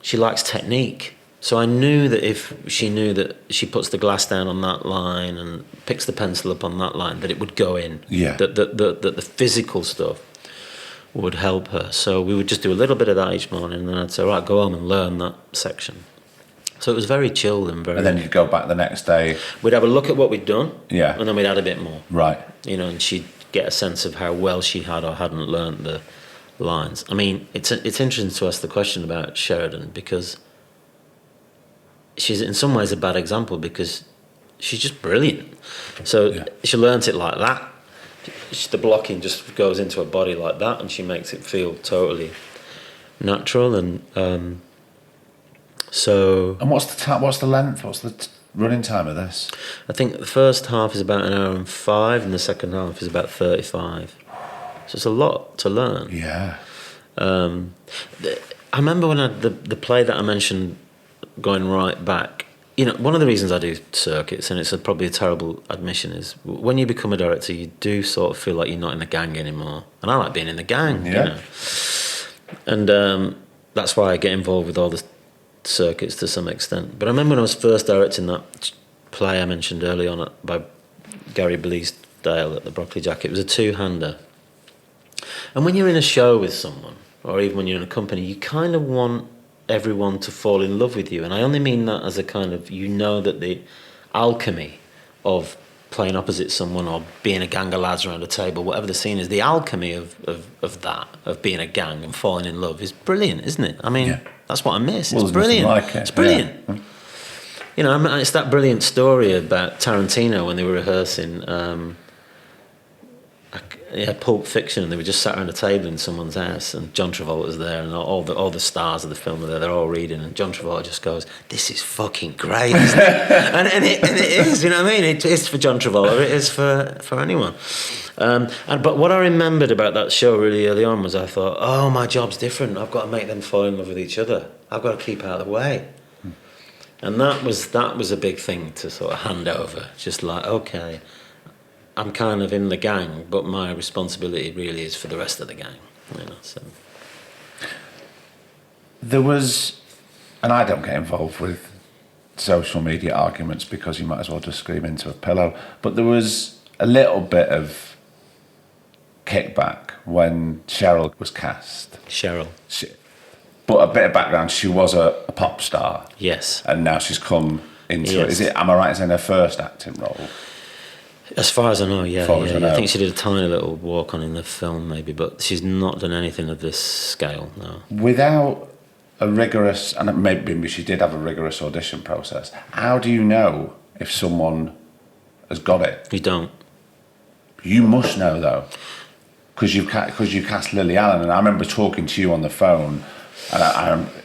She likes technique. So I knew that if she knew that she puts the glass down on that line and picks the pencil up on that line, that it would go in. Yeah. That the physical stuff would help her. So we would just do a little bit of that each morning, and then I'd say, right, go home and learn that section. So it was very chilled and very. And then you'd go back the next day. We'd have a look at what we'd done. Yeah. And then we'd add a bit more. Right. And she'd get a sense of how well she had or hadn't learnt the lines. I mean, it's interesting to ask the question about Sheridan, because she's in some ways a bad example because she's just brilliant. So she learnt it like that. The blocking just goes into her body like that, and she makes it feel totally natural. And so. And what's the length? What's the running time of this? I think the first half is about 1 hour and 5, and the second half is about 35. So it's a lot to learn. Yeah. I remember when the play that I mentioned, going right back, one of the reasons I do circuits, and it's probably a terrible admission, is when you become a director, you do sort of feel like you're not in the gang anymore. And I like being in the gang, And that's why I get involved with all the circuits to some extent. But I remember when I was first directing that play I mentioned early on by Gary Bleasdale at the Broccoli Jacket, it was a two-hander. And when you're in a show with someone, or even when you're in a company, you kind of want everyone to fall in love with you. And I only mean that as a kind of, that the alchemy of playing opposite someone or being a gang of lads around a table, whatever the scene is, the alchemy of that, of being a gang and falling in love is brilliant, isn't it? I mean, that's what I miss. It's brilliant. Like it. It's brilliant. Yeah. It's that brilliant story about Tarantino when they were rehearsing Pulp Fiction, and they were just sat around a table in someone's house, and John Travolta's there, and all the stars of the film are there. They're all reading, and John Travolta just goes, "This is fucking great," isn't it? and it is, you know what I mean? It is for John Travolta. It is for anyone. But what I remembered about that show really early on was I thought, oh, my job's different. I've got to make them fall in love with each other. I've got to keep out of the way. And that was a big thing to sort of hand over. Just like, okay, I'm kind of in the gang, but my responsibility really is for the rest of the gang. So. There was, and I don't get involved with social media arguments because you might as well just scream into a pillow. But there was a little bit of kickback when Cheryl was cast. Cheryl. But a bit of background, she was a pop star. Yes. And now she's come into Yes. Is it, am I right, it's in her first acting role? As far as I know, yeah. As far as I know. I think she did a tiny little walk on in the film, maybe, but she's not done anything of this scale, no. Without a rigorous, and maybe she did have a rigorous audition process, how do you know if someone has got it? You don't. You must know, though, because you cast Lily Allen, and I remember talking to you on the phone, and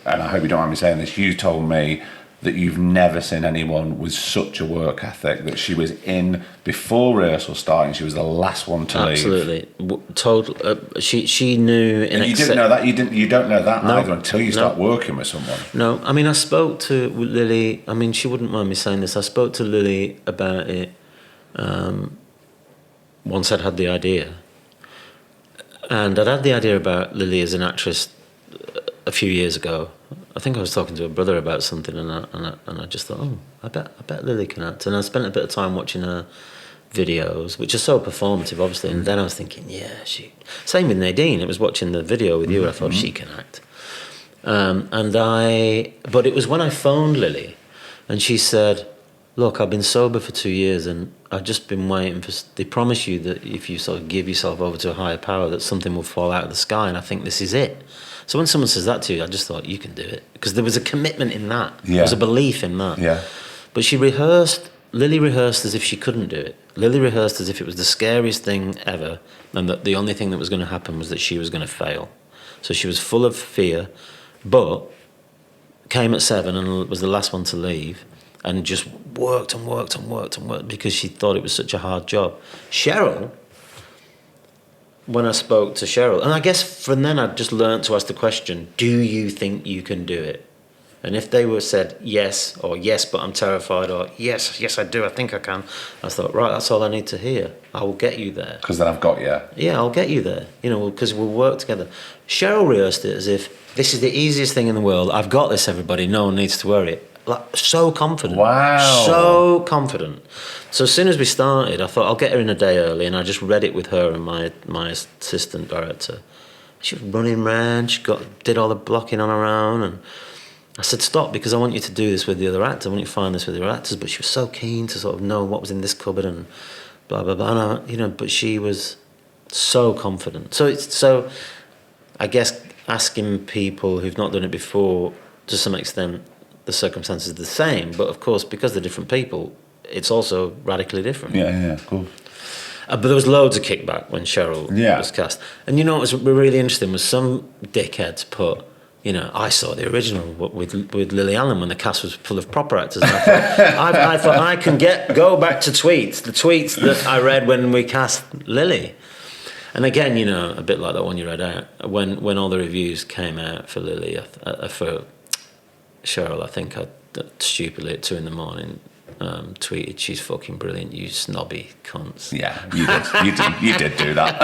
I hope you don't mind me saying this, you told me that you've never seen anyone with such a work ethic, that she was in before rehearsal starting, she was the last one to leave. Absolutely. She knew in and you didn't know that, you don't know that either until you start working with someone. No, I mean, I spoke to Lily, I mean, she wouldn't mind me saying this, I spoke to Lily about it once I'd had the idea. And I'd had the idea about Lily as an actress a few years ago. I think I was talking to her brother about something, and I just thought, I bet Lily can act. And I spent a bit of time watching her videos, which are so performative, obviously. And then I was thinking, same with Nadine. It was watching the video with you, and I thought she can act. But it was when I phoned Lily, and she said, "Look, I've been sober for 2 years, and I've just been waiting for. They promise you that if you sort of give yourself over to a higher power, that something will fall out of the sky, and I think this is it." So when someone says that to you, I just thought, you can do it. Because there was a commitment in that. Yeah. There was a belief in that. Yeah. But Lily rehearsed as if she couldn't do it. Lily rehearsed as if it was the scariest thing ever, and that the only thing that was going to happen was that she was going to fail. So she was full of fear, but came at 7 and was the last one to leave, and just worked and worked and worked and worked because she thought it was such a hard job. Cheryl, when I spoke to Cheryl, and I guess from then I'd just learned to ask the question, do you think you can do it? And if they were said yes, or yes, but I'm terrified, or yes, I do, I think I can, I thought, right, that's all I need to hear. I will get you there. Because then I've got you. Yeah, I'll get you there, because we'll work together. Cheryl rehearsed it as if, this is the easiest thing in the world, I've got this, everybody, no one needs to worry. Like, so confident. Wow. So confident. So as soon as we started, I thought, I'll get her in a day early, and I just read it with her and my assistant director. She was running around, did all the blocking on her own, and I said, stop, because I want you to do this with the other actors, I want you to find this with the other actors, but she was so keen to sort of know what was in this cupboard and blah, blah, blah, and but she was so confident. So I guess asking people who've not done it before, to some extent, the circumstances are the same, but of course, because they're different people, it's also radically different. Yeah, of course. But there was loads of kickback when Cheryl was cast. And what was really interesting was some dickheads put, I saw the original with Lily Allen when the cast was full of proper actors. And I thought I can go back to the tweets that I read when we cast Lily. And again, a bit like that one you read out, when all the reviews came out for Lily, for Cheryl, I think I stupidly at 2 a.m. tweeted, "She's fucking brilliant, you snobby cunts." Yeah, you did do that.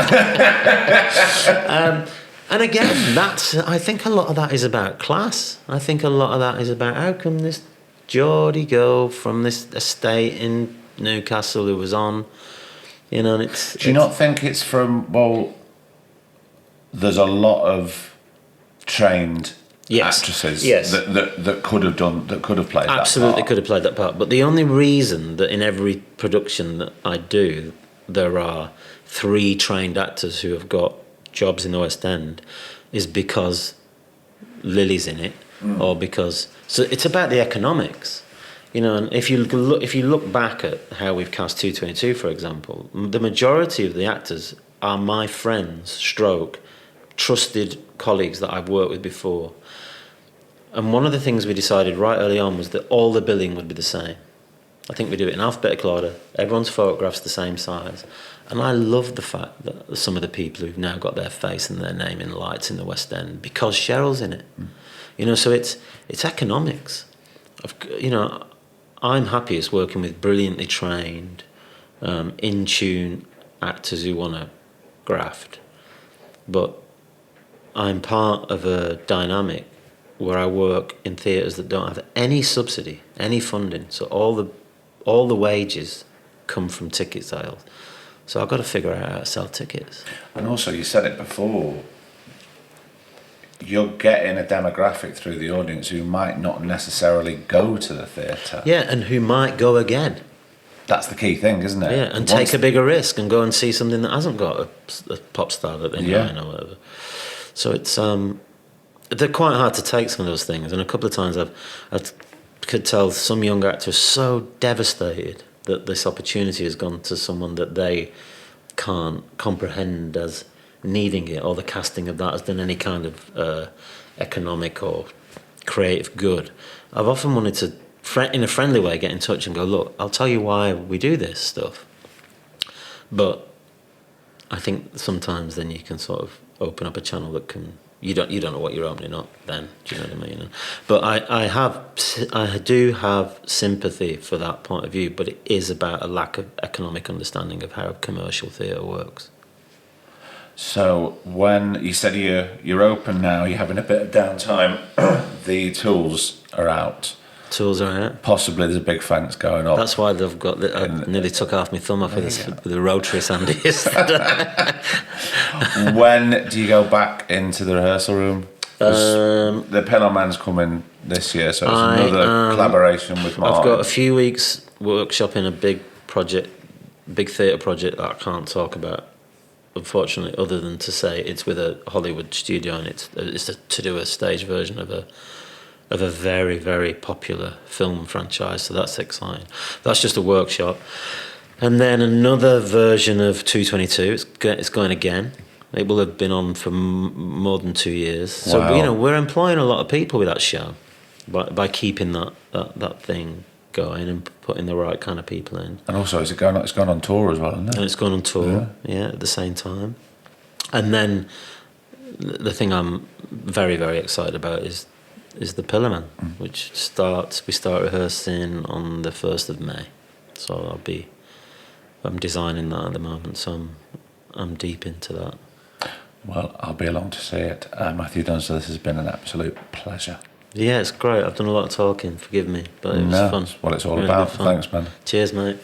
And again, I think a lot of that is about class. I think a lot of that is about how come this Geordie girl from this estate in Newcastle who was on, and it's... Do you not think it's from, there's a lot of trained actresses that could have played that part. Absolutely could have played that part. But the only reason that in every production that I do, there are 3 trained actors who have got jobs in the West End is because Lily's in it, or because... So it's about the economics. And if you look back at how we've cast 222, for example, the majority of the actors are my friends, trusted colleagues that I've worked with before. And one of the things we decided right early on was that all the billing would be the same. I think we do it in alphabetical order. Everyone's photograph's the same size. And I love the fact that some of the people who've now got their face and their name in lights in the West End, because Cheryl's in it. So it's economics. I'm happiest working with brilliantly trained, in-tune actors who want to graft. But I'm part of a dynamic where I work in theatres that don't have any subsidy, any funding. So all the wages come from ticket sales. So I've got to figure out how to sell tickets. And also, you said it before, you're getting a demographic through the audience who might not necessarily go to the theatre. Yeah, and who might go again. That's the key thing, isn't it? Yeah, and take a bigger risk and go and see something that hasn't got a pop star that they know or whatever. So it's they're quite hard to take, some of those things. And a couple of times I could tell some young actors so devastated that this opportunity has gone to someone that they can't comprehend as needing it, or the casting of that has done any kind of economic or creative good. I've often wanted to, in a friendly way, get in touch and go, look, I'll tell you why we do this stuff. But I think sometimes then you can sort of open up a channel that can, you don't know what you're opening up then, do you know what I mean? But I do have sympathy for that point of view, but it is about a lack of economic understanding of how commercial theatre works. So when you said you're open now, you're having a bit of downtime, the tools are out. Tools are out. Possibly there's a big thanks going up. That's why they've got. I nearly took half my thumb off with the rotary sander yesterday. When do you go back into the rehearsal room? The Pillow Man's coming this year, so it's another collaboration with Martin. I've got a few weeks workshopping a big theatre project that I can't talk about, unfortunately, other than to say it's with a Hollywood studio, and it's to do a stage version of a very, very popular film franchise. So that's exciting. That's just a workshop, and then another version of 222. It's going again. It will have been on for more than 2 years. So Wow. we're employing a lot of people with that show by keeping that thing going and putting the right kind of people in. And also, it's gone on tour as well, isn't it? And it's gone on tour, at the same time. And then the thing I'm very, very excited about is the Pillar Man, which we start rehearsing on the 1st of May. So I'm designing that at the moment, so I'm deep into that. Well, I'll be along to see it. Matthew Dunster, this has been an absolute pleasure. Yeah, it's great. I've done a lot of talking, forgive me, but it was fun. That's what it's all Really about. good fun. Thanks, man. Cheers, mate.